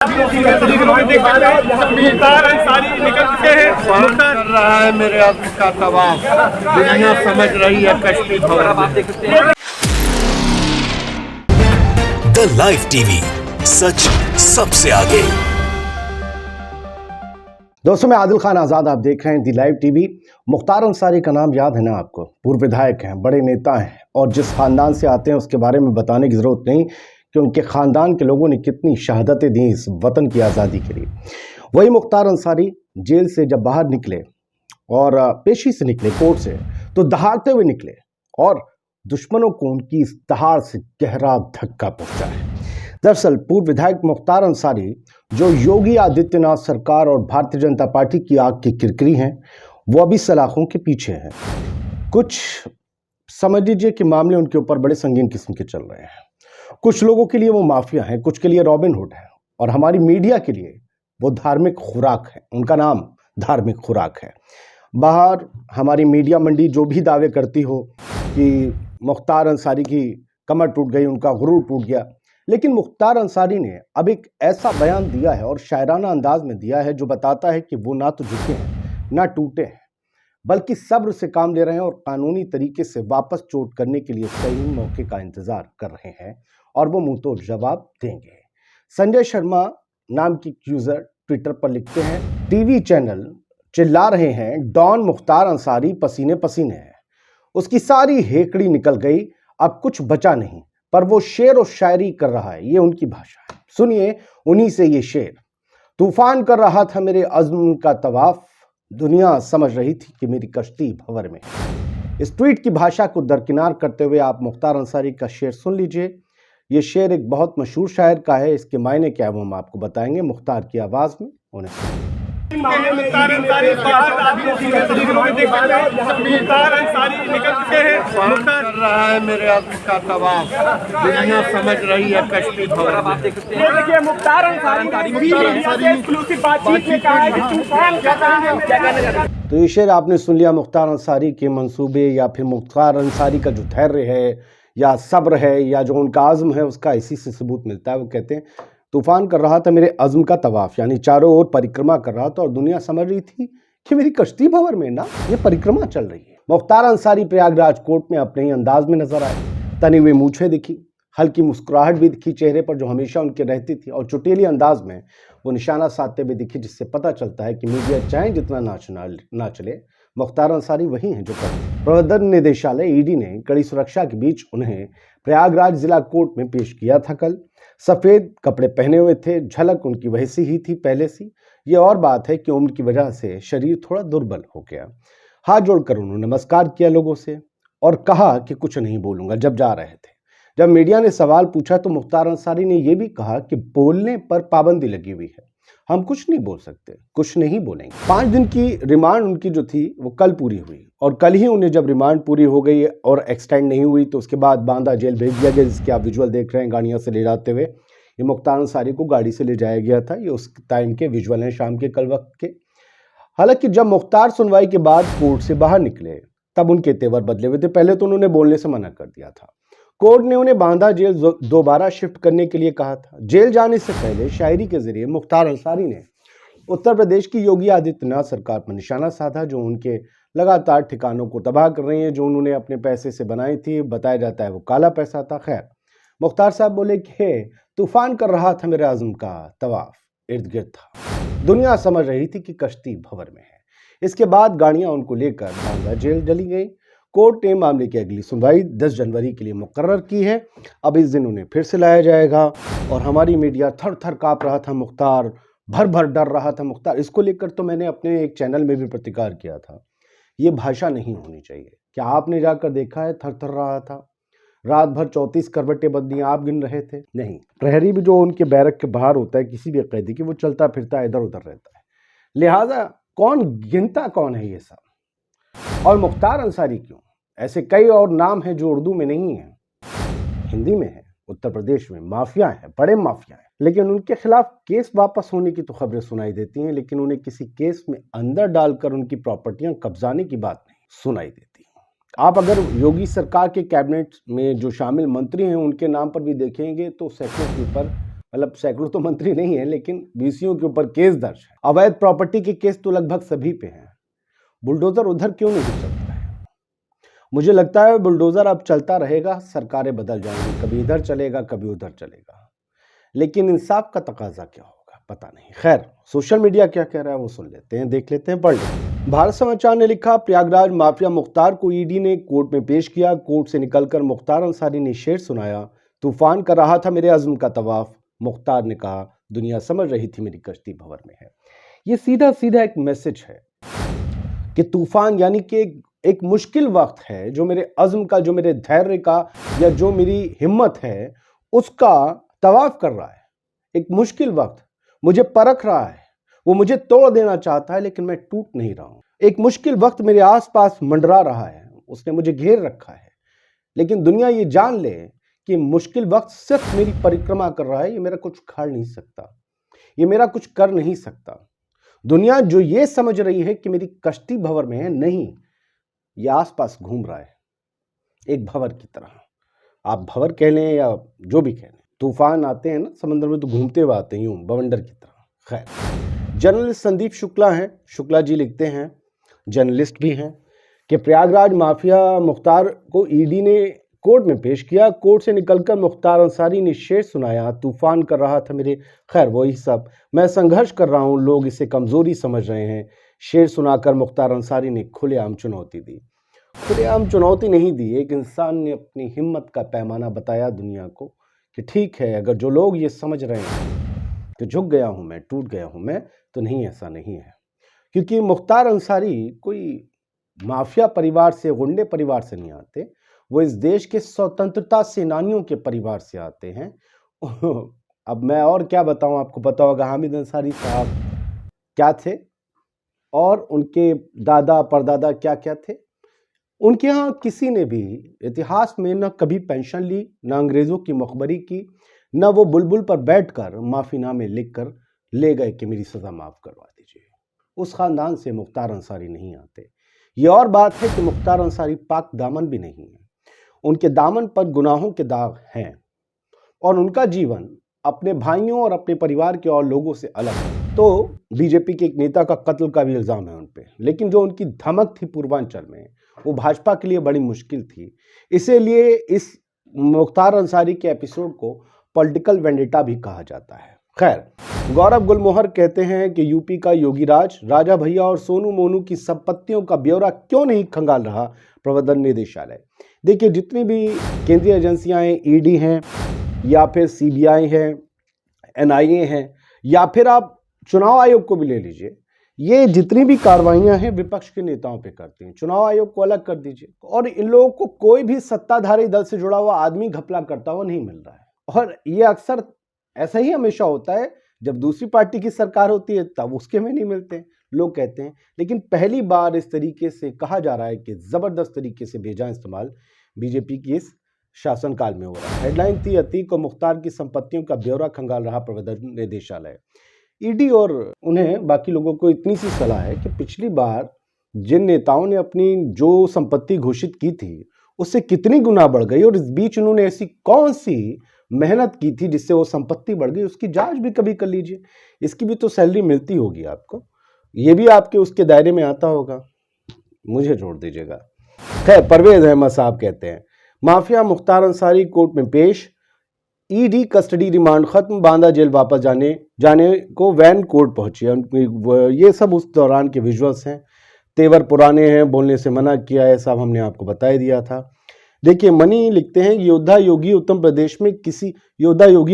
मुख्तार अंसारी निकल चुके हैं। कर रहा है मेरे आदमी का तवाफ। दुनिया समझ रही है कश्ती भवन में। द लाइव टीवी, सच सबसे आगे। दोस्तों, मैं आदिल खान आज़ाद, आप देख रहे हैं the live TV. Mukhtar Ansari का नाम याद है ना आपको? पूर्व विधायक हैं, बड़े नेता हैं और जिस खानदान से आते हैं उसके बारे में बताने की ज़रूरत नहीं कि उनके ख़ानदान के लोगों ने कितनी शहादतें दी इस वतन की आज़ादी के लिए। वही मुख्तार अंसारी जेल से जब बाहर निकले और पेशी से निकले, कोर्ट से, तो दहाड़ते हुए निकले और दुश्मनों को उनकी इस दहाड़ से गहरा धक्का पहुंचा है। दरअसल पूर्व विधायक मुख्तार अंसारी, जो योगी आदित्यनाथ सरकार और भारतीय जनता पार्टी की आग की किरकिरी हैं, वो अभी सलाखों के पीछे हैं। कुछ समझ लीजिए कि मामले उनके ऊपर बड़े संगीन किस्म के चल रहे हैं। कुछ लोगों के लिए वो माफिया हैं, कुछ के लिए रॉबिन हुड है और हमारी मीडिया के लिए वो धार्मिक खुराक है। उनका नाम धार्मिक खुराक है। बाहर हमारी मीडिया मंडी जो भी दावे करती हो कि मुख्तार अंसारी की कमर टूट गई, उनका गुरूर टूट गया, लेकिन मुख्तार अंसारी ने अब एक ऐसा बयान दिया है और शायराना अंदाज में दिया है जो बताता है कि वो ना तो झुके हैं ना टूटे हैं, बल्कि सब्र से काम ले रहे हैं और कानूनी तरीके से वापस चोट करने के लिए सही मौके का इंतजार कर रहे हैं और वो मुंह तोड़ जवाब देंगे। संजय शर्मा नाम की यूजर ट्विटर पर लिखते हैं, टीवी चैनल चिल्ला रहे हैं डॉन मुख्तार अंसारी पसीने पसीने है, उसकी सारी हेकड़ी निकल गई, अब कुछ बचा नहीं, पर वो शेर और शायरी कर रहा है, ये उनकी भाषा है। सुनिए उन्हीं से ये शेर। तूफान कर रहा था मेरे अज़्म का तवाफ, दुनिया समझ रही थी कि मेरी कश्ती भंवर में। इस ट्वीट की भाषा को दरकिनार करते हुए आप मुख्तार अंसारी का शेर सुन लीजिए। ये शेर एक बहुत मशहूर शायर का है, इसके मायने क्या है वो हम आपको बताएंगे मुख्तार की आवाज में। उन्हें मुख्तार अंसारी निकल चुके हैं। कर रहा है मेरे आदमी का तवाफ। दुनिया समझ रही है कश्ती भवन में। देखिए, मुख्तार अंसारी एक्सक्लूसिव बातचीत में कहा है कि तूफान कर रहा है। क्या कहना चाहते हैं? तो ये शेर आपने सुन लिया मुख्तार अंसारी के मंसूबे या फिर मुख्तार अंसारी का जो धैर्य है या सब्र है या जो उनका आज़्म है, उसका इसी से सबूत मिलता है। वो कहते हैं तूफान कर रहा था मेरे अज़्म का तवाफ, यानी चारों ओर परिक्रमा कर रहा था और दुनिया समझ रही थी कि मेरी कश्ती भंवर में ना ये परिक्रमा चल रही है। मुख्तार अंसारी प्रयागराज कोर्ट में अपने ही अंदाज में नजर आए। तनी हुई मूछें दिखी, हल्की मुस्कुराहट भी दिखी चेहरे पर जो हमेशा उनके रहती थी, और चुटेली अंदाज में वो निशाना साधते हुए दिखी, जिससे पता चलता है कि मीडिया चाहे जितना ना चले, मुख्तार अंसारी वही हैं जो करते। प्रवर्तन निदेशालय ईडी ने कड़ी सुरक्षा के बीच उन्हें प्रयागराज जिला कोर्ट में पेश किया था। कल सफेद कपड़े पहने हुए थे, झलक उनकी वैसी ही थी पहले सी। ये और बात है कि उम्र की वजह से शरीर थोड़ा दुर्बल हो गया। हाथ जोड़कर उन्होंने नमस्कार किया लोगों से और कहा कि कुछ नहीं बोलूंगा। जब जा रहे थे, जब मीडिया ने सवाल पूछा तो मुख्तार अंसारी ने यह भी कहा कि बोलने पर पाबंदी लगी हुई है, हम कुछ नहीं बोल सकते, कुछ नहीं बोलेंगे। 5 दिन की रिमांड उनकी जो थी वो कल पूरी हुई और कल ही उन्हें जब रिमांड पूरी हो गई और एक्सटेंड नहीं हुई तो उसके बाद बांदा जेल भेज दिया गया, जिसके आप विजुअल देख रहे हैं गाड़ियों से ले जाते हुए। ये मुख्तार अंसारी को गाड़ी से ले जाया गया था। ये उस टाइम के विजुअल हैं, शाम के कल वक्त के। हालांकि जब मुख्तार सुनवाई के बाद कोर्ट से बाहर निकले तब उनके तेवर बदले हुए थे। पहले तो उन्होंने बोलने से मना कर दिया था। कोर्ट ने उन्हें बांदा जेल दोबारा शिफ्ट करने के लिए कहा था। जेल जाने से पहले शायरी के जरिए मुख्तार अंसारी ने उत्तर प्रदेश की योगी आदित्यनाथ सरकार पर निशाना साधा, जो उनके लगातार ठिकानों को तबाह कर रही है, जो उन्होंने अपने पैसे से बनाई थी। बताया जाता है वो काला पैसा था। खैर, मुख्तार साहब बोले कि तूफान कर रहा था मेरे आज़्म का तवाफ, इर्द गिर्द था, दुनिया समझ रही थी कि कश्ती भंवर में है। इसके बाद गाड़ियां उनको लेकर बांदा जेल चली गई। कोर्ट ने मामले की अगली सुनवाई 10 जनवरी के लिए मुकर्रर की है। अब इस दिन उन्हें फिर से लाया जाएगा और हमारी मीडिया थर थर काँप रहा था, मुख्तार भर भर डर रहा था। मुख्तार, इसको लेकर तो मैंने अपने एक चैनल में भी प्रतिकार किया था, ये भाषा नहीं होनी चाहिए। क्या आपने जाकर देखा है? थर थर रहा था, रात भर 34 करवटें बदली आप गिन रहे थे? नहीं, प्रहरी भी जो उनके बैरक के बाहर होता है किसी भी कैदी की, वो चलता फिरता इधर उधर रहता है। लिहाजा कौन गिनता कौन है ये सब? और मुख्तार अंसारी क्यों? ऐसे कई और नाम हैं जो उर्दू में नहीं है, हिंदी में है। उत्तर प्रदेश में माफिया है, बड़े माफिया है, लेकिन उनके खिलाफ केस वापस होने की तो खबरें सुनाई देती हैं, लेकिन उन्हें किसी केस में अंदर डालकर उनकी प्रॉपर्टियां कब्जाने की बात नहीं सुनाई देती। आप अगर योगी सरकार के कैबिनेट में जो शामिल मंत्री हैं उनके नाम पर भी देखेंगे तो सैकड़ों के ऊपर मतलब सैकड़ों तो मंत्री नहीं है, लेकिन बीसीओ के ऊपर केस दर्ज है। अवैध प्रॉपर्टी के केस तो लगभग सभी पे हैं। बुलडोजर उधर क्यों नहीं चलता है? मुझे लगता है बुलडोजर अब चलता रहेगा, सरकारें बदल जाएंगी, कभी इधर चलेगा कभी उधर चलेगा, लेकिन इंसाफ का तकाजा क्या होगा पता नहीं। खैर, सोशल मीडिया क्या कह रहा है वो सुन लेते हैं, देख लेते हैं, पढ़ लेते हैं। भारत समाचार ने लिखा, प्रयागराज माफिया मुख्तार को ईडी ने कोर्ट में पेश किया। कोर्ट से निकलकर मुख्तार अंसारी ने शेर सुनाया, तूफान कर रहा था मेरे अज़्म का तवाफ। मुख्तार ने कहा, दुनिया समझ रही थी मेरी कश्ती भंवर में है। ये सीधा सीधा एक मैसेज है कि तूफान यानी कि एक मुश्किल वक्त है, जो मेरे अज़्म का, जो मेरे धैर्य का, या जो मेरी हिम्मत है उसका तवाफ कर रहा है। एक मुश्किल वक्त मुझे परख रहा है, वो मुझे तोड़ देना चाहता है, लेकिन मैं टूट नहीं रहा हूं। एक मुश्किल वक्त मेरे आसपास मंडरा रहा है, उसने मुझे घेर रखा है, लेकिन दुनिया ये जान ले कि मुश्किल वक्त सिर्फ मेरी परिक्रमा कर रहा है, ये मेरा कुछ उखाड़ नहीं सकता, ये मेरा कुछ कर नहीं सकता। दुनिया जो ये समझ रही है कि मेरी कश्ती भंवर में है, नहीं, ये आसपास घूम रहा है एक भंवर की तरह। आप भंवर कह लें या जो भी कह लें, तूफान आते हैं ना समुद्र में तो घूमते हुए आते हैं यूं बवंडर की तरह। खैर, जर्नलिस्ट संदीप शुक्ला हैं, शुक्ला जी लिखते हैं, जर्नलिस्ट भी हैं, कि प्रयागराज माफिया मुख्तार को ईडी ने कोर्ट में पेश किया। कोर्ट से निकलकर मुख्तार अंसारी ने शेर सुनाया, तूफान कर रहा था मेरे, खैर वही सब, मैं संघर्ष कर रहा हूं, लोग इसे कमजोरी समझ रहे हैं। शेर सुनाकर मुख्तार अंसारी ने खुलेआम चुनौती दी। खुलेआम चुनौती नहीं दी, एक इंसान ने अपनी हिम्मत का पैमाना बताया दुनिया को कि ठीक है, अगर जो लोग ये समझ रहे हैं कि झुक गया हूं मैं, टूट गया हूं मैं, तो नहीं, ऐसा नहीं है। क्योंकि मुख्तार अंसारी कोई माफिया परिवार से, गुंडे परिवार से नहीं आते, वो इस देश के स्वतंत्रता सेनानियों के परिवार से आते हैं। अब मैं और क्या बताऊं, आपको पता होगा हामिद अंसारी साहब क्या थे और उनके दादा परदादा क्या क्या थे। उनके यहाँ किसी ने भी इतिहास में न कभी पेंशन ली, न अंग्रेज़ों की मुखबरी की, न वो बुलबुल पर बैठकर माफीनामे लिखकर ले गए कि मेरी सज़ा माफ़ करवा दीजिए। उस ख़ानदान से मुख्तार अंसारी नहीं आते। ये और बात है कि मुख्तार अंसारी पाक दामन भी नहीं है, उनके दामन पर गुनाहों के दाग हैं और उनका जीवन अपने भाइयों और अपने परिवार के और लोगों से अलग है। तो बीजेपी के एक नेता का कत्ल का भी इल्ज़ाम है उन पे, लेकिन जो उनकी धमक थी पूर्वांचल में, वो भाजपा के लिए बड़ी मुश्किल थी। इसीलिए इस मुख्तार अंसारी के एपिसोड को पॉलिटिकल वेंडेटा भी कहा जाता है। खैर, गौरव गुलमोहर कहते हैं कि यूपी का योगी राज, राजा भैया और सोनू मोनू की संपत्तियों का ब्यौरा क्यों नहीं खंगाल रहा प्रवर्तन निदेशालय। देखिए, जितनी भी केंद्रीय एजेंसियां हैं, ईडी हैं या फिर सीबीआई है, एनआईए हैं, या फिर आप चुनाव आयोग को भी ले लीजिए, ये जितनी भी कार्रवाइयां हैं विपक्ष के नेताओं पे करती हैं। चुनाव आयोग को अलग कर दीजिए, और इन लोगों को कोई भी सत्ताधारी दल से जुड़ा हुआ आदमी घपला करता हुआ नहीं मिल रहा है। और ये अक्सर ऐसा ही हमेशा होता है, जब दूसरी पार्टी की सरकार होती है तब उसके में नहीं मिलते लोग कहते हैं। लेकिन पहली बार इस तरीके से कहा जा रहा है कि जबरदस्त तरीके से बेजान इस्तेमाल बीजेपी की इस शासनकाल में हो रहा है। हेडलाइन थी, अतीक और मुख्तार की संपत्तियों का ब्यौरा खंगाल रहा प्रवर्तन निदेशालय। ईडी और उन्हें बाकी लोगों को इतनी सी सलाह है कि पिछली बार जिन नेताओं ने अपनी जो संपत्ति घोषित की थी उससे कितनी गुना बढ़ गई, और इस बीच उन्होंने ऐसी कौन सी मेहनत की थी जिससे वो संपत्ति बढ़ गई, उसकी जांच भी कभी कर लीजिए। इसकी भी तो सैलरी मिलती होगी आपको, ये भी आपके उसके दायरे में आता होगा, मुझे जोड़ दीजिएगा। खैर, परवेज अहमद साहब कहते हैं, माफिया मुख्तार अंसारी कोर्ट में पेश, ईडी कस्टडी रिमांड खत्म, बांदा जेल वापस जाने को वैन कोर्ट पहुंची। ये सब उस दौरान के विजुअल्स हैं। तेवर पुराने हैं, बोलने से मना किया है, सब हमने आपको बता ही दिया था। देखिए, मनी लिखते हैं, योद्धा योगी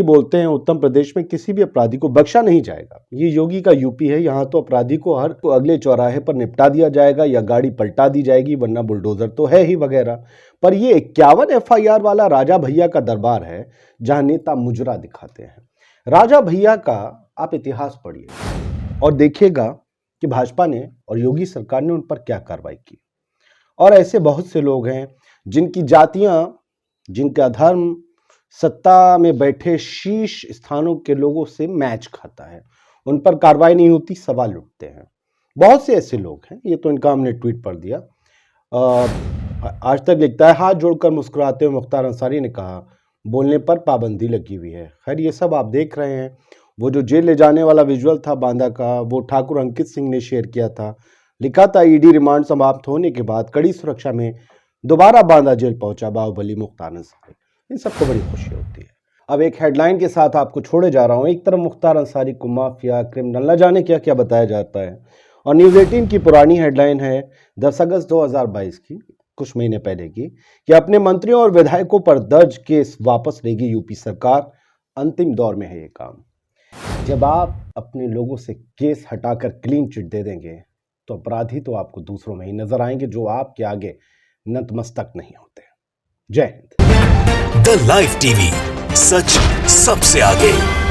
बोलते हैं उत्तर प्रदेश में किसी भी अपराधी को बख्शा नहीं जाएगा। ये योगी का यूपी है, यहाँ तो अपराधी को हर अगले चौराहे पर निपटा दिया जाएगा या गाड़ी पलटा दी जाएगी, वरना बुलडोजर तो है ही वगैरह। पर ये 51 एफआईआर वाला राजा भैया का दरबार है, जहाँ नेता मुजरा दिखाते हैं। राजा भैया का आप इतिहास पढ़िए और देखिएगा कि भाजपा ने और योगी सरकार ने उन पर क्या कार्रवाई की। और ऐसे बहुत से लोग हैं जिनकी जातियां, जिनका धर्म सत्ता में बैठे शीर्ष स्थानों के लोगों से मैच खाता है, उन पर कार्रवाई नहीं होती, सवाल उठते हैं। बहुत से ऐसे लोग हैं, ये तो इनका हमने ट्वीट पर दिया। आज तक लिखता है, हाथ जोड़कर मुस्कुराते हुए मुख्तार अंसारी ने कहा, बोलने पर पाबंदी लगी हुई है। खैर ये सब आप देख रहे हैं। वो जो जेल ले जाने वाला विजुअल था बांदा का, वो ठाकुर अंकित सिंह ने शेयर किया था। लिखा था ईडी रिमांड समाप्त होने के बाद कड़ी सुरक्षा में दोबारा बांदा जेल पहुंचा बाहुबली मुख्तार अंसारी। इन सबको बड़ी खुशी होती है। अब एक हेडलाइन के साथ आपको छोड़े जा रहा हूं। एक तरफ मुख्तार अंसारी को माफिया, क्रिमिनल, न जाने क्या क्या बताया जाता है, और न्यूज़ 18 की पुरानी हेडलाइन है 10 अगस्त 2022 की, कुछ महीने पहले की, कि अपने मंत्रियों और विधायकों पर दर्ज केस वापस लेगी यूपी सरकार। अंतिम दौर में है ये काम। जब आप अपने लोगों से केस हटाकर क्लीन चिट दे देंगे तो अपराधी तो आपको दूसरों में ही नजर आएंगे, जो आपके आगे नतमस्तक नहीं होते। जय हिंद। द लाइव टीवी, सच सबसे आगे।